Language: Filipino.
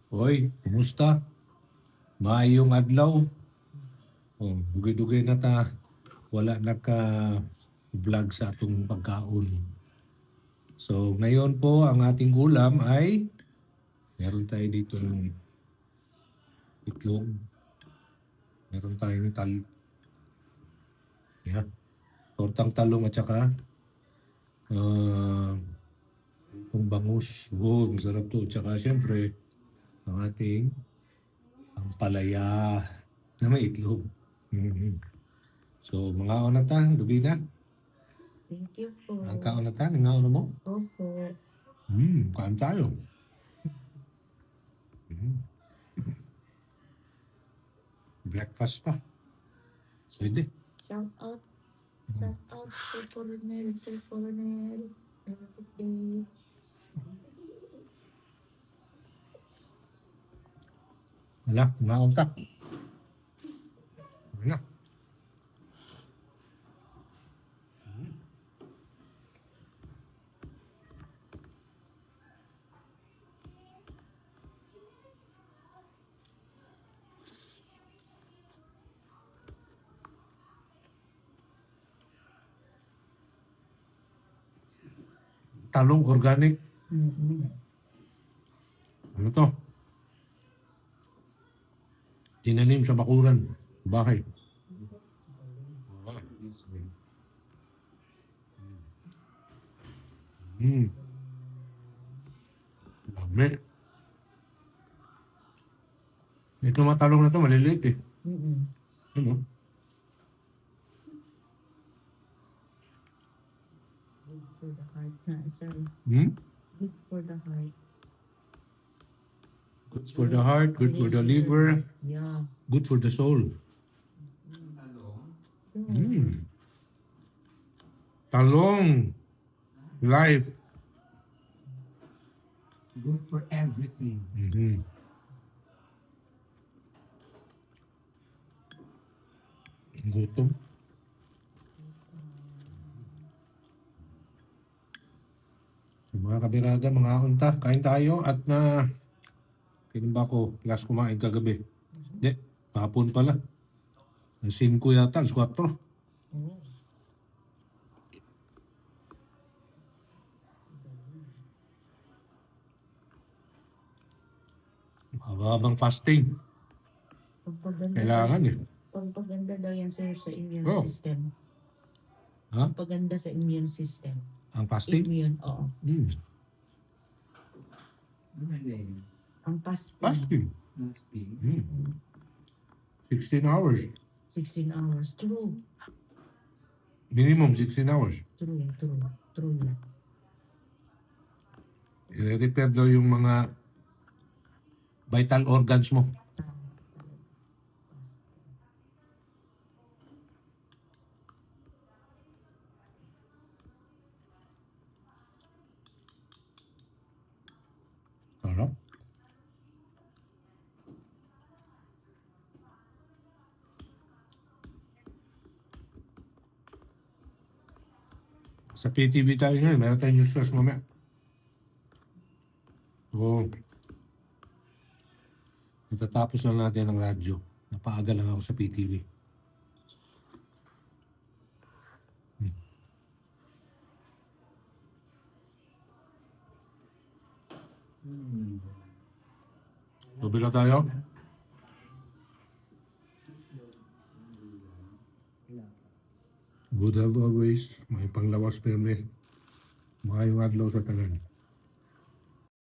Hoy, kumusta? Maayong adlaw. Oh, dugay-dugay na ta. Wala naka-vlog sa atong pagkaon. So, ngayon po ang ating ulam ay meron tayo dito ng itlog. Meron tayong tortang talong at saka itong bangus. Oh, masarap to. At saka syempre, ang ating ampalaya na may itlog. So, mga onatang, dubi na. Thank you po. Ang kaonatan, ang ano mo? Opo. Kain tayo. Breakfast pa. Pwede. Shout out. Shout out to Coronel, Sir Coronel. Have a good day. Wala, kumaon ka. Wala. Talong organic. Ano to? Tinanim sa bakuran. Bahay. Dami. Ito mga talong na to, maliliit eh. Ano? Good for the heart na, sir. Good for the heart. Good for the heart, good for the liver, Yeah. good for the soul. Talong. Life. Good for everything. Gutom. So, mga kabirada, mga unta, kain tayo at kailan ba ako last kumain kagabi? Hindi, hapon pala. Ang 5 yata, alas 4. Habang fasting. Kailangan eh. Pagpaganda daw yan, sir, sa immune Oh. system. Ha? Pagpaganda sa immune system. Ang fasting? Immune, oo. Ang fasting. Fasting. 16 hours. 16 hours. True. Minimum 16 hours. True yan. I-repair daw yung mga vital organs mo. Sarap. Sa PTV tayo ngayon, meron tayong newscast mamaya. Oo. Natatapos lang natin ang radyo. Napaaga lang ako sa PTV. Tubi na tayo. Good health always. May panglawas perme. Maayong adlaw sa tanan.